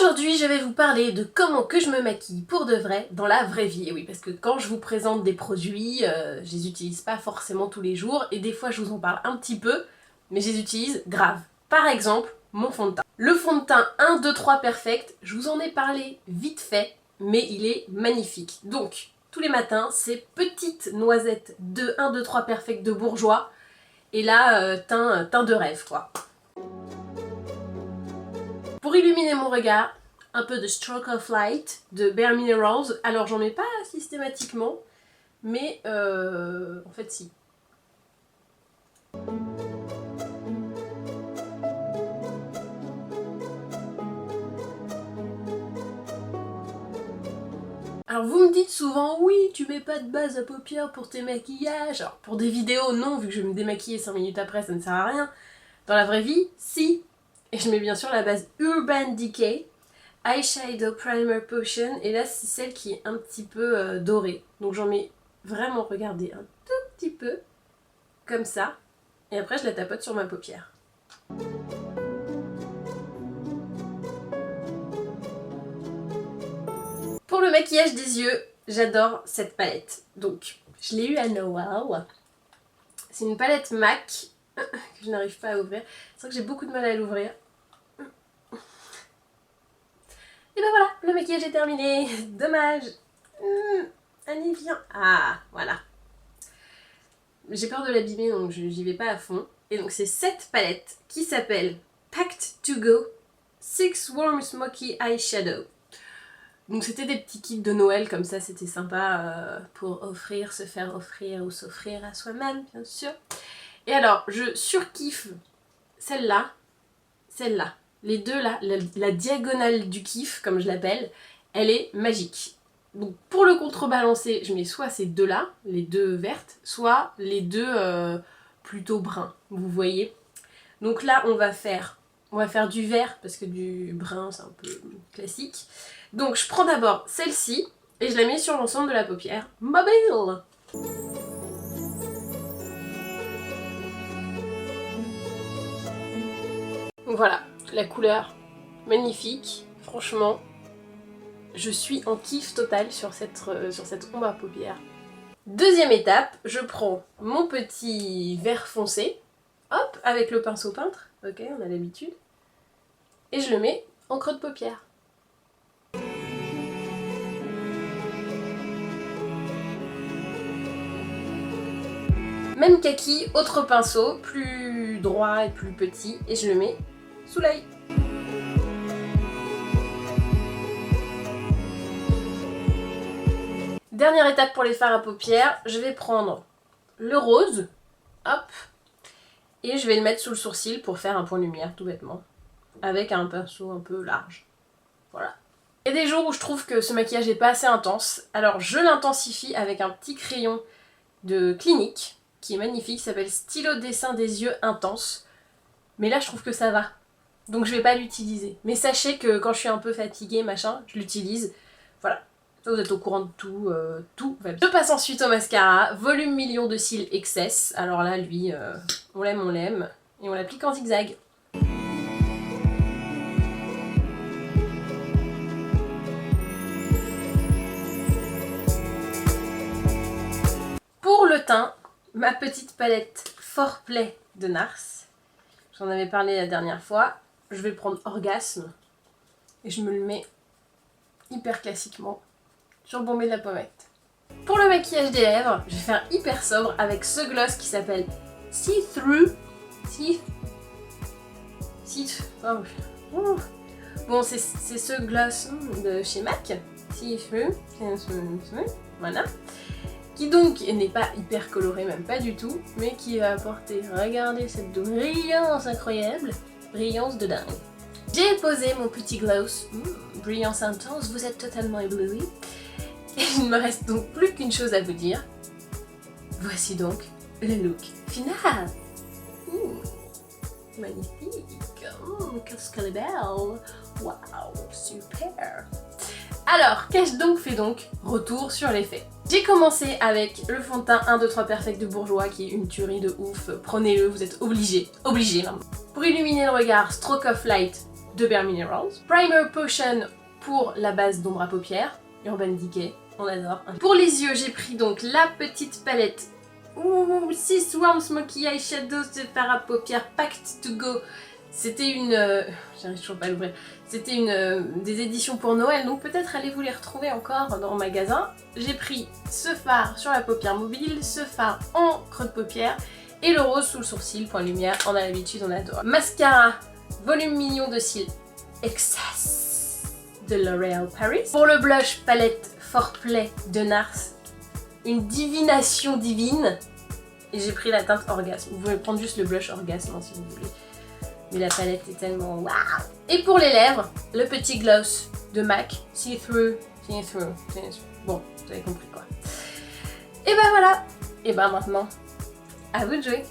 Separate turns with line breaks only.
Aujourd'hui, je vais vous parler de comment que je me maquille pour de vrai dans la vraie vie. Et oui, parce que quand je vous présente des produits, je les utilise pas forcément tous les jours et des fois je vous en parle un petit peu, mais je les utilise grave. Par exemple, mon fond de teint. Le fond de teint 1, 2, 3 Perfect, je vous en ai parlé vite fait, mais il est magnifique. Donc, tous les matins, ces petites noisettes de 1, 2, 3 Perfect de Bourjois, et là, teint de rêve quoi. Pour illuminer mon regard, un peu de Stroke of Light de Bare Minerals. Alors j'en mets pas systématiquement, mais en fait si. Alors vous me dites souvent, oui, tu mets pas de base à paupières pour tes maquillages. Alors pour des vidéos, non, vu que je vais me démaquiller 5 minutes après, ça ne sert à rien. Dans la vraie vie, si. Et je mets bien sûr la base Urban Decay Eyeshadow Primer Potion, et là c'est celle qui est un petit peu dorée. Donc j'en mets vraiment, regardez, un tout petit peu, comme ça. Et après je la tapote sur ma paupière. Pour le maquillage des yeux, j'adore cette palette. Donc je l'ai eu à Noël. C'est une palette MAC que je n'arrive pas à ouvrir. C'est vrai que j'ai beaucoup de mal à l'ouvrir. Et ben voilà, le maquillage est terminé. Dommage. Allez, viens. Ah, voilà. J'ai peur de l'abîmer, donc j'y vais pas à fond. Et donc c'est cette palette qui s'appelle Packed to Go 6 Warm Smoky Eyeshadow. Donc c'était des petits kits de Noël, comme ça c'était sympa pour offrir, se faire offrir ou s'offrir à soi-même, bien sûr. Et alors, je surkiffe celle-là, celle-là. Les deux là, la diagonale du kiff, comme je l'appelle, elle est magique. Donc pour le contrebalancer, je mets soit ces deux là, les deux vertes, soit les deux plutôt bruns, vous voyez. Donc là on va faire du vert, parce que du brun c'est un peu classique. Donc je prends d'abord celle-ci, et je la mets sur l'ensemble de la paupière mobile. Voilà, la couleur magnifique, franchement, je suis en kiff total sur cette ombre à paupières. Deuxième étape, je prends mon petit vert foncé, hop, avec le pinceau peintre, ok, on a l'habitude, et je le mets en creux de paupière. Même kaki, autre pinceau, plus droit et plus petit, et je le mets sous l'œil. Dernière étape pour les fards à paupières, je vais prendre le rose, hop, et je vais le mettre sous le sourcil pour faire un point de lumière, tout bêtement, avec un pinceau un peu large. Voilà. Il y a des jours où je trouve que ce maquillage n'est pas assez intense, alors je l'intensifie avec un petit crayon de Clinique, qui est magnifique, qui s'appelle Stylo Dessin des yeux intense. Mais là je trouve que ça va, donc je vais pas l'utiliser. Mais sachez que quand je suis un peu fatiguée, machin, je l'utilise. Voilà, ça vous êtes au courant de tout, tout va bien. Je passe ensuite au mascara, volume million de cils Excess. Alors là, lui, on l'aime, et on l'applique en zigzag. Pour le teint, ma petite palette Foreplay de Nars. J'en avais parlé la dernière fois. Je vais prendre Orgasme et je me le mets hyper classiquement sur le bombé de la pommette. Pour le maquillage des lèvres, je vais faire hyper sobre avec ce gloss qui s'appelle See Through. Bon, c'est ce gloss de chez MAC. See Through. Voilà. Qui donc n'est pas hyper coloré, même pas du tout, mais qui va apporter, regardez cette brillance incroyable, brillance de dingue. J'ai posé mon petit gloss, brillance intense, vous êtes totalement ébloui, et il ne me reste donc plus qu'une chose à vous dire. Voici donc le look final. Magnifique, qu'est-ce qu'elle est belle, waouh, super. Alors, qu'ai-je donc fait donc? Retour sur les faits. J'ai commencé avec le fond de teint 1, 2, 3 Perfect de Bourjois, qui est une tuerie de ouf. Prenez-le, vous êtes obligés même. Pour illuminer le regard, Stroke of Light de Bare Minerals. Primer Potion pour la base d'ombre à paupières, Urban Decay, on adore. Pour les yeux, j'ai pris donc la petite palette 6 Warm Smoky Eyeshadows de fard à paupières Packed to Go. C'était une... j'arrive toujours pas à l'ouvrir. C'était une des éditions pour Noël, donc peut-être allez-vous les retrouver encore dans le magasin. J'ai pris ce fard sur la paupière mobile, ce fard en creux de paupière et le rose sous le sourcil, point lumière, on a l'habitude, on adore. Mascara, volume mignon de cils Excess de L'Oréal Paris. Pour le blush, palette Foreplay de NARS, une divination divine. Et j'ai pris la teinte Orgasme. Vous pouvez prendre juste le blush Orgasme hein, si vous voulez. Mais la palette est tellement waouh. Et pour les lèvres, le petit gloss de MAC, See Through. Bon, vous avez compris quoi. Et ben voilà. Et ben maintenant, à vous de jouer.